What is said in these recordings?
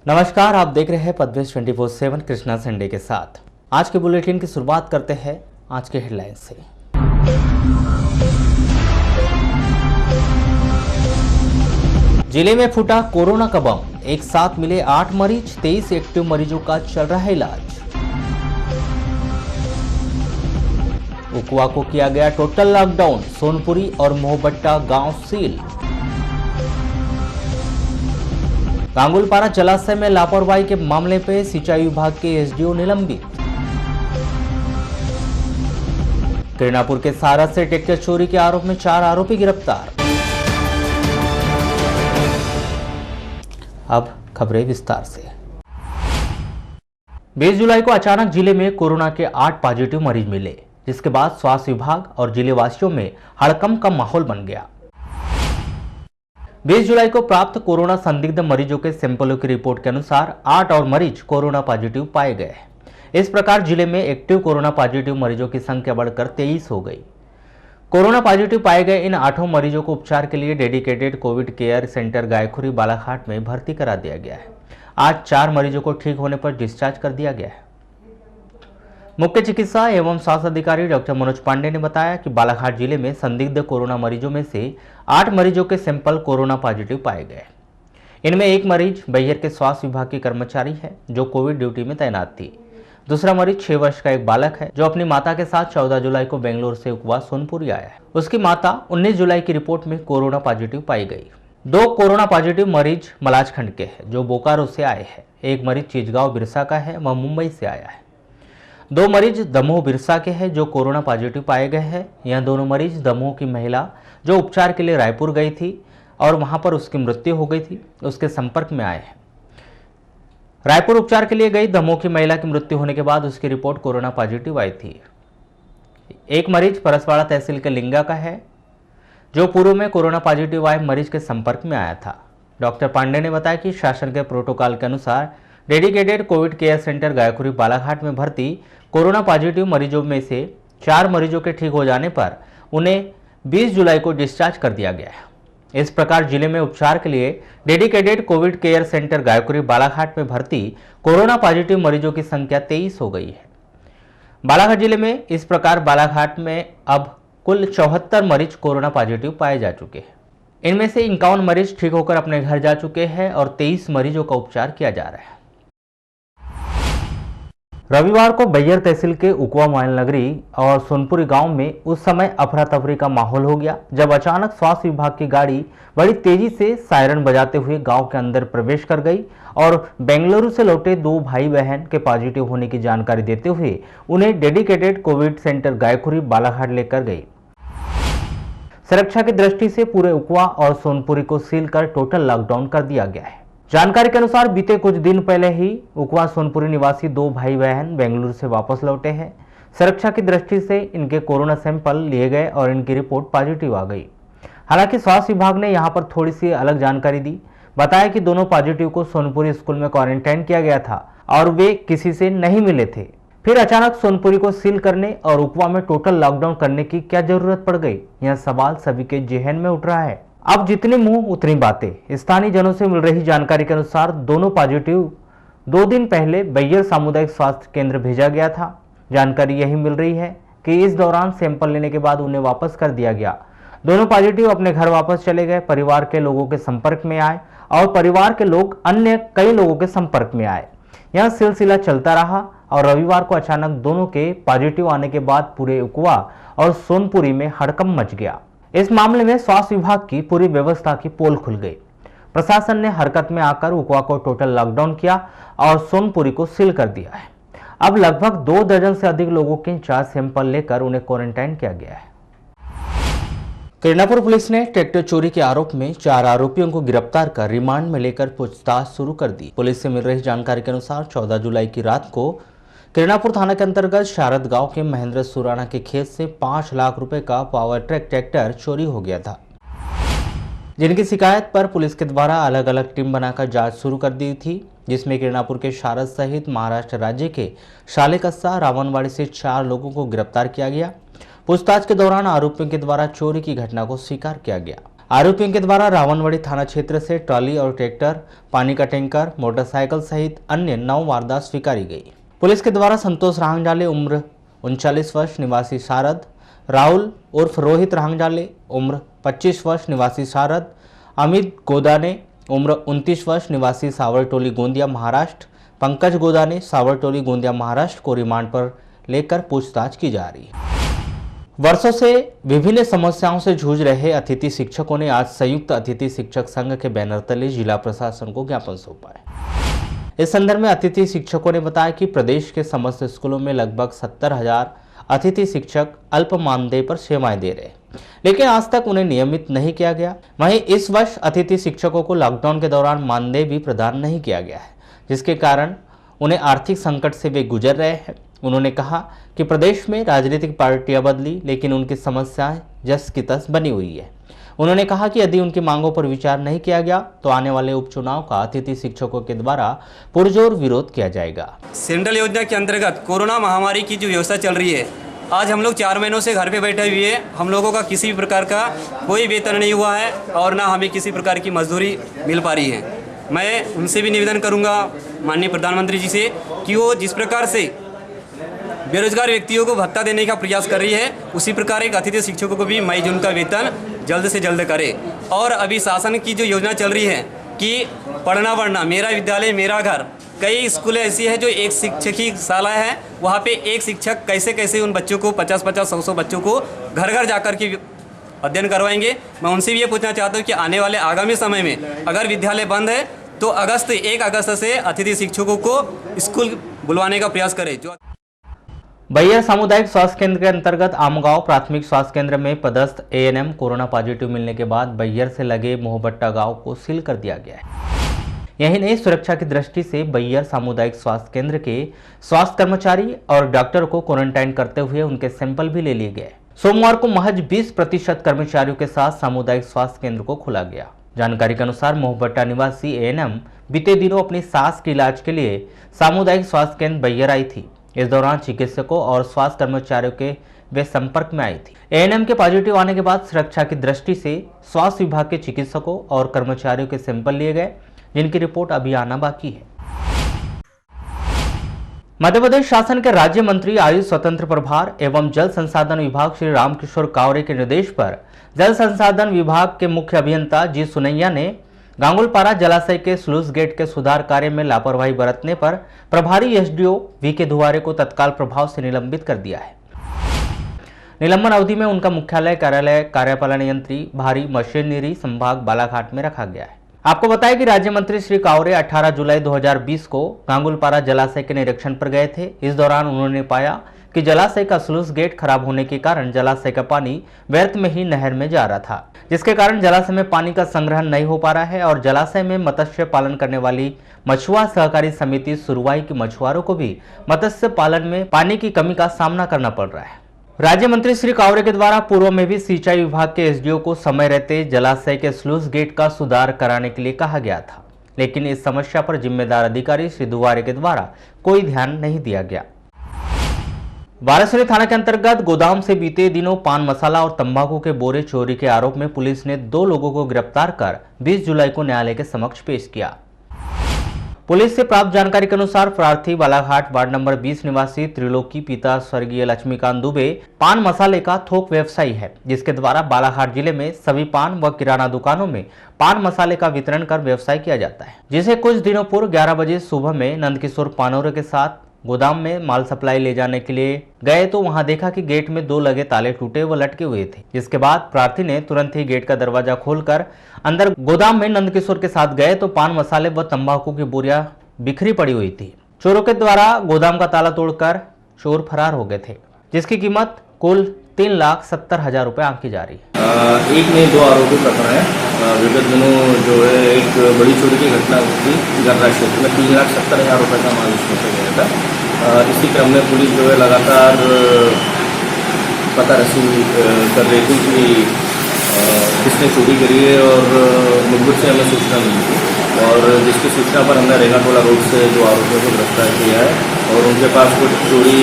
नमस्कार, आप देख रहे हैं पद्मेश 24/7 कृष्णा संडे के साथ। आज के बुलेटिन की शुरुआत करते हैं आज के हेडलाइन से। जिले में फूटा कोरोना का बम, एक साथ मिले 8 मरीज, 23 एक्टिव मरीजों का चल रहा है इलाज। उकवा को किया गया टोटल लॉकडाउन, सोनपुरी और मोहबट्टा गांव सील। गांगुलपारा जलाशय में लापरवाही के मामले पर सिंचाई विभाग के एसडीओ निलंबित। किरणापुर के सारस से ट्रैक्टर चोरी के आरोप में 4 आरोपी गिरफ्तार। अब खबरें विस्तार से। 20 जुलाई को अचानक जिले में कोरोना के 8 पॉजिटिव मरीज मिले, जिसके बाद स्वास्थ्य विभाग और जिले वासियों में हड़कंप का माहौल बन गया। 20 जुलाई को प्राप्त कोरोना संदिग्ध मरीजों के सैंपलों की रिपोर्ट के अनुसार 8 और मरीज कोरोना पॉजिटिव पाए गए। इस प्रकार जिले में एक्टिव कोरोना पॉजिटिव मरीजों की संख्या बढ़कर 23 हो गई। कोरोना पॉजिटिव पाए गए इन 8 मरीजों को उपचार के लिए dedicated Covid care centre Gaykhuri Balaghat में भर्ती करा दिया गया है। आज 4 मरीजों को ठीक होने पर डिस्चार्ज कर दिया गया है। मुख्य चिकित्सा एवं स्वास्थ्य अधिकारी डॉक्टर मनोज पांडे ने बताया कि बालाघाट जिले में संदिग्ध कोरोना मरीजों में से 8 मरीजों के सैंपल कोरोना पॉजिटिव पाए गए। इनमें एक मरीज बैहर के स्वास्थ्य विभाग की कर्मचारी है जो कोविड ड्यूटी में तैनात थी। दूसरा मरीज 6 वर्ष का एक बालक है जो अपनी माता के साथ 14 जुलाई को बेंगलुरु से उकवा सोनपुरी आया है। उसकी माता 19 जुलाई की रिपोर्ट में कोरोना पॉजिटिव पाई गई। 2 कोरोना पॉजिटिव मरीज मलाजखंड के हैं जो बोकारो से आए हैं। एक मरीज चिचगांव बिरसा का है, वह मुंबई से आया है। 2 मरीज दमोह बिरसा के हैं जो कोरोना पॉजिटिव पाए गए हैं। यह दोनों मरीज दमोह की महिला जो उपचार के लिए रायपुर गई थी और वहां पर उसकी मृत्यु हो गई थी, उसके संपर्क में आए हैं। रायपुर उपचार के लिए गई दमोह की महिला की मृत्यु होने के बाद उसकी रिपोर्ट कोरोना पॉजिटिव आई थी। एक मरीज परसवाड़ा तहसील के लिंगा का है जो पूर्व में कोरोना पॉजिटिव आए मरीज के संपर्क में आया था। डॉक्टर पांडे ने बताया कि शासन के प्रोटोकॉल के अनुसार dedicated Covid care centre Gaykhuri Balaghat में भर्ती कोरोना पॉजिटिव मरीजों में से 4 मरीजों के ठीक हो जाने पर उन्हें 20 जुलाई को डिस्चार्ज कर दिया गया है। इस प्रकार जिले में उपचार के लिए dedicated Covid care centre Gaykhuri Balaghat में भर्ती कोरोना पॉजिटिव मरीजों की संख्या 23 हो गई है। बालाघाट जिले में इस प्रकार बालाघाट में अब कुल 74 मरीज कोरोना पॉजिटिव पाए जा चुके हैं। इनमें से 51 मरीज ठीक होकर अपने घर जा चुके हैं और 23 मरीजों का उपचार किया जा रहा है। रविवार को बैहर तहसील के उकवा मोबाइल नगरी और सोनपुरी गांव में उस समय अफरा तफरी का माहौल हो गया जब अचानक स्वास्थ्य विभाग की गाड़ी बड़ी तेजी से सायरन बजाते हुए गांव के अंदर प्रवेश कर गई और बेंगलुरु से लौटे 2 भाई बहन के पॉजिटिव होने की जानकारी देते हुए उन्हें dedicated Covid centre Gaykhuri Balaghat लेकर गई। सुरक्षा की दृष्टि से पूरे उकवा और सोनपुरी को सील कर टोटल लॉकडाउन कर दिया गया है। जानकारी के अनुसार बीते कुछ दिन पहले ही उकवा सोनपुरी निवासी 2 भाई बहन बेंगलुरु से वापस लौटे हैं। सुरक्षा की दृष्टि से इनके कोरोना सैंपल लिए गए और इनकी रिपोर्ट पॉजिटिव आ गई। हालांकि स्वास्थ्य विभाग ने यहां पर थोड़ी सी अलग जानकारी दी। बताया कि दोनों पॉजिटिव को सोनपुरी स्कूल में क्वारंटाइन किया गया था और वे किसी से नहीं मिले थे। फिर अचानक सोनपुरी को सील करने और उकवा में टोटल लॉकडाउन करने की क्या जरूरत पड़ गई, यह सवाल सभी के जेहन में उठ रहा है। अब जितने मुंह उतनी बातें। स्थानीय जनों से मिल रही जानकारी के अनुसार दोनों पॉजिटिव 2 दिन पहले बैहर सामुदायिक स्वास्थ्य केंद्र भेजा गया था। जानकारी यही मिल रही है कि इस दौरान सैंपल लेने के बाद उन्हें वापस कर दिया गया। दोनों पॉजिटिव अपने घर वापस चले गए, परिवार के लोगों के संपर्क में आए और परिवार के लोग अन्य कई लोगों के संपर्क में आए। यह सिलसिला चलता रहा और रविवार को अचानक दोनों के पॉजिटिव आने के बाद पूरे उकवा और सोनपुरी में हड़कंप मच गया। इस मामले में स्वास्थ्य विभाग की पूरी व्यवस्था की पोल खुल गई। प्रशासन ने हरकत में आकर उकवा को टोटल लॉकडाउन किया और सोनपुरी को सील कर दिया है। अब लगभग 2 दर्जन से अधिक लोगों के जांच सैंपल लेकर उन्हें क्वारंटाइन किया गया है। किरणापुर पुलिस ने ट्रैक्टर चोरी के आरोप में 4 आरोपियों को गिरफ्तार कर रिमांड में लेकर पूछताछ शुरू कर दी। पुलिस से मिल रही जानकारी के अनुसार 14 जुलाई की रात को किरणापुर थाना के अंतर्गत शारद गांव के महेंद्र सुराना के खेत से 5 लाख रुपए का पावर ट्रैक ट्रैक्टर चोरी हो गया था, जिनकी शिकायत पर पुलिस के द्वारा अलग अलग टीम बनाकर जांच शुरू कर दी थी, जिसमें किरणापुर के शारद सहित महाराष्ट्र राज्य के शालेकस्सा रावणवाड़ी से 4 लोगों को गिरफ्तार किया गया। पूछताछ के दौरान आरोपियों के द्वारा चोरी की घटना को स्वीकार किया गया। आरोपियों के द्वारा रावणवाड़ी थाना क्षेत्र से ट्रॉली और ट्रैक्टर, पानी का टैंकर, मोटरसाइकिल सहित अन्य 9 वारदात स्वीकारी गई। पुलिस के द्वारा संतोष रांगजाले उम्र 39 वर्ष निवासी शारद, राहुल उर्फ रोहित रांगजाले उम्र 25 वर्ष निवासी शारद, अमित गोदाने उम्र 29 वर्ष निवासी सावरटोली गोंदिया महाराष्ट्र, पंकज गोदाने सावरटोली गोंदिया महाराष्ट्र को रिमांड पर लेकर पूछताछ की जा रही है। वर्षों से विभिन्न समस्याओं से जूझ रहे अतिथि शिक्षकों ने आज संयुक्त अतिथि शिक्षक संघ के बैनर तले जिला प्रशासन को ज्ञापन सौंपा है। इस संदर्भ में अतिथि शिक्षकों ने बताया कि प्रदेश के समस्त स्कूलों में लगभग 70,000 अतिथि शिक्षक अल्प मानदेय पर सेवाएं दे रहे, लेकिन आज तक उन्हें नियमित नहीं किया गया। वहीं इस वर्ष अतिथि शिक्षकों को लॉकडाउन के दौरान मानदेय भी प्रदान नहीं किया गया है, जिसके कारण उन्हें आर्थिक संकट से वे गुजर रहे हैं। उन्होंने कहा कि प्रदेश में राजनीतिक पार्टियां बदली, लेकिन उनकी समस्याएं जस की तस बनी हुई है। उन्होंने कहा कि यदि उनकी मांगों पर विचार नहीं किया गया तो आने वाले उपचुनाव का अतिथि शिक्षकों के द्वारा पुरजोर विरोध किया जाएगा। सेंट्रल योजना के अंतर्गत कोरोना महामारी की जो व्यवस्था चल रही है, आज हम लोग 4 महीनों से घर पे बैठे हुए हैं। हम लोगों का किसी भी प्रकार का कोई वेतन नहीं हुआ है और ना हमें किसी प्रकार की मजदूरी मिल पा रही है। मैं उनसे भी निवेदन करूंगा माननीय प्रधानमंत्री जी से कि वो जिस प्रकार से बेरोजगार व्यक्तियों को भत्ता देने का प्रयास कर रही है, उसी प्रकार एक अतिथि शिक्षकों को भी मई जून का वेतन जल्द से जल्द करे। और अभी शासन की जो योजना चल रही है कि पढ़ना बढ़ना, मेरा विद्यालय मेरा घर, कई स्कूलें ऐसी है जो एक शिक्षक ही शाला है, वहाँ पे एक शिक्षक कैसे कैसे उन बच्चों को 50-50, 100-100 बच्चों को घर घर जाकर के अध्ययन करवाएंगे। मैं उनसे भी ये पूछना चाहता हूँ कि आने वाले आगामी समय में अगर विद्यालय बंद है तो 1 अगस्त से अतिथि शिक्षकों को स्कूल बुलवाने का प्रयास करें। जो बैयर सामुदायिक स्वास्थ्य केंद्र के अंतर्गत आमगांव प्राथमिक स्वास्थ्य केंद्र में पदस्थ एएनएम कोरोना पॉजिटिव मिलने के बाद बैयर से लगे मोहबट्टा गांव को सील कर दिया गया है। यही नहीं, सुरक्षा की दृष्टि से बैयर सामुदायिक स्वास्थ्य केंद्र के स्वास्थ्य कर्मचारी और डॉक्टर को क्वारंटाइन करते हुए उनके सैंपल भी ले लिए गए। सोमवार को महज 20% कर्मचारियों के साथ सामुदायिक स्वास्थ्य केंद्र को खोला गया। जानकारी के अनुसार मोहबट्टा निवासी एएनएम बीते दिनों अपनी सास के इलाज के लिए सामुदायिक स्वास्थ्य केंद्र बैयर आई थी। इस दौरान चिकित्सकों और स्वास्थ्य कर्मचारियों के वे संपर्क में आई थी। एएनएम के पॉजिटिव आने के बाद सुरक्षा की दृष्टि से स्वास्थ्य विभाग के चिकित्सकों और कर्मचारियों के सैंपल लिए गए, जिनकी रिपोर्ट अभी आना बाकी है। मध्य प्रदेश शासन के राज्य मंत्री आयुष स्वतंत्र प्रभार एवं जल संसाधन विभाग श्री रामकिशोर कावरे के निर्देश पर जल संसाधन विभाग के मुख्य अभियंता जी सुनैया ने गांगुलपारा जलाशय के स्लूइस गेट के सुधार कार्य में लापरवाही बरतने पर प्रभारी एसडीओ वीके दुआरे को तत्काल प्रभाव से निलंबित कर दिया है। निलंबन अवधि में उनका मुख्यालय कार्यालय कार्यपालन यंत्री भारी मशीनरी संभाग बालाघाट में रखा गया है। आपको बताया कि राज्य मंत्री श्री कावरे 18 जुलाई 2020 को गांगुलपारा जलाशय के निरीक्षण पर गए थे। इस दौरान उन्होंने पाया कि जलाशय का स्लूइस गेट खराब होने के कारण जलाशय का पानी व्यर्थ में ही नहर में जा रहा था, जिसके कारण जलाशय में पानी का संग्रहण नहीं हो पा रहा है और जलाशय में मत्स्य पालन करने वाली मछुआ सहकारी समिति सुरवाई के मछुआरों को भी मत्स्य पालन में पानी की कमी का सामना करना पड़ रहा है। राज्य मंत्री श्री कावरे के द्वारा पूर्व में भी सिंचाई विभाग के एसडीओ को समय रहते जलाशय के स्लूइस गेट का सुधार कराने के लिए कहा गया था, लेकिन इस समस्या पर जिम्मेदार अधिकारी श्री दुआरे के द्वारा कोई ध्यान नहीं दिया गया। वारासोली थाना के अंतर्गत गोदाम से बीते दिनों पान मसाला और तंबाकू के बोरे चोरी के आरोप में पुलिस ने 2 लोगों को गिरफ्तार कर 20 जुलाई को न्यायालय के समक्ष पेश किया। पुलिस से प्राप्त जानकारी के अनुसार प्रार्थी बालाघाट वार्ड नंबर 20 निवासी त्रिलोकी पिता स्वर्गीय लक्ष्मीकांत दुबे पान मसाले का थोक व्यवसायी है, जिसके द्वारा बालाघाट जिले में सभी पान व किराना दुकानों में पान मसाले का वितरण कर व्यवसाय किया जाता है, जिसे कुछ दिनों पूर्व 11 बजे सुबह में नंदकिशोर पानोरे के साथ गोदाम में माल सप्लाई ले जाने के लिए गए तो वहां देखा कि गेट में 2 लगे ताले टूटे व लटके हुए थे, जिसके बाद प्रार्थी ने तुरंत ही गेट का दरवाजा खोलकर अंदर गोदाम में नंदकिशोर के साथ गए तो पान मसाले व तंबाकू की बोरियां बिखरी पड़ी हुई थी। चोरों के द्वारा गोदाम का ताला तोड़कर चोर फरार हो गए थे, जिसकी कीमत कुल 3,70,000 रुपए आंकी जा रही है। एक में 2 आरोपी पकड़ा है। विगत दिनों जो है एक बड़ी चोरी की घटना हुई गर्रा क्षेत्र में 3,70,000 रुपये का माल इसमें से गया था। इसी क्रम में पुलिस जो है लगातार पता रसी कर रही थी कि किसने चोरी करी है और मुखबिर से हमें सूचना मिली थी और जिसकी सूचना पर हमने रेंगाटोला रोड से 2 आरोपियों को गिरफ्तार किया है और उनके पास कुछ चोरी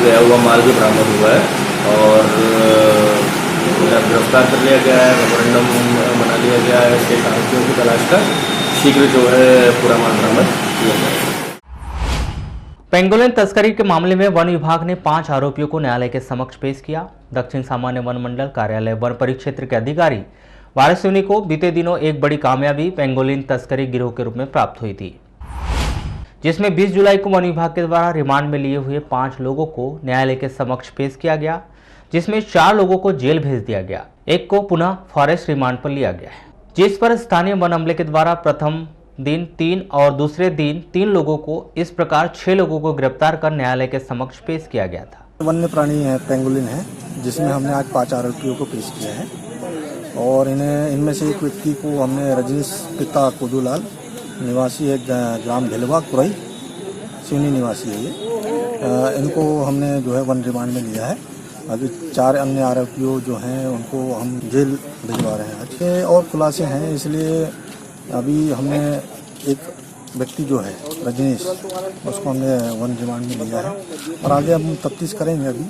गया हुआ माल भी बरामद हुआ है और उन्हें गिरफ्तार कर लिया गया है, मेमोरेंडम बना लिया गया है। शेष आरोपियों की तलाश कर शीघ्र जो है पूरा माल बरामद किया जाएगा। पेंगोलिन तस्करी के मामले में वन विभाग ने 5 आरोपियों को न्यायालय के समक्ष पेश किया। दक्षिण सामान्य वन मंडल कार्यालय वन परिक्षेत्र के अधिकारी वारसिवनी को बीते दिनों एक बड़ी कामयाबी पेंगोलिन तस्करी गिरोह के रूप में प्राप्त हुई थी, जिसमें 20 जुलाई को वन विभाग के द्वारा रिमांड में लिए हुए 5 लोगों को न्यायालय के समक्ष पेश किया गया, जिसमें 4 लोगों को जेल भेज दिया गया, एक को पुनः फॉरेस्ट रिमांड पर लिया गया है, जिस पर स्थानीय वन अमले के द्वारा प्रथम दिन 3 और दूसरे दिन 3 लोगों को, इस प्रकार 6 लोगों को गिरफ्तार कर न्यायालय के समक्ष पेश किया गया था। वन्य प्राणी है पेंगोलिन है, जिसमें हमने आज 5 आरोपियों को पेश किया है और इनमें से एक व्यक्ति को हमने रजनीश पिता कोदूलाल निवासी है ग्राम ढिलवा कुरई सिवनी निवासी है ये, इनको हमने जो है वन रिमांड में लिया है। अभी 4 अन्य आरोपियों जो हैं उनको हम जेल भिजवा रहे हैं। अच्छे और खुलासे हैं, इसलिए अभी हमने एक व्यक्ति जो है रजनीश, उसको हमने वन रिमांड में लिया है और आगे हम तफ्तीश करेंगे। अभी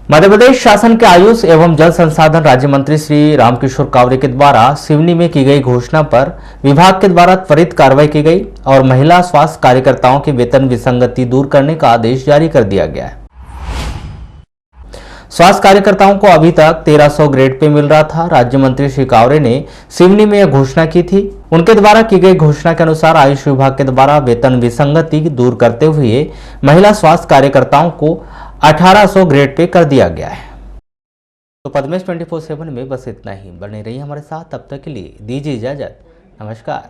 मध्य प्रदेश शासन के आयुष एवं जल संसाधन राज्य मंत्री श्री रामकिशोर कावरे के द्वारा सिवनी में की गई घोषणा पर विभाग के द्वारा त्वरित कार्रवाई की गई और महिला स्वास्थ्य कार्यकर्ताओं की वेतन विसंगति दूर करने का आदेश जारी कर दिया गया है। स्वास्थ्य कार्यकर्ताओं को अभी तक 1300 ग्रेड पे मिल रहा था। राज्य मंत्री श्री कावरे ने सिवनी में यह घोषणा की थी। उनके द्वारा की गई घोषणा के अनुसार आयुष विभाग के द्वारा वेतन विसंगति दूर करते हुए महिला स्वास्थ्य कार्यकर्ताओं को 1800 ग्रेड पे कर दिया गया है। तो पद्मेश 24/7 में बस इतना ही। बने रहिए हमारे साथ, तब तक के लिए दीजिए इजाजत। नमस्कार।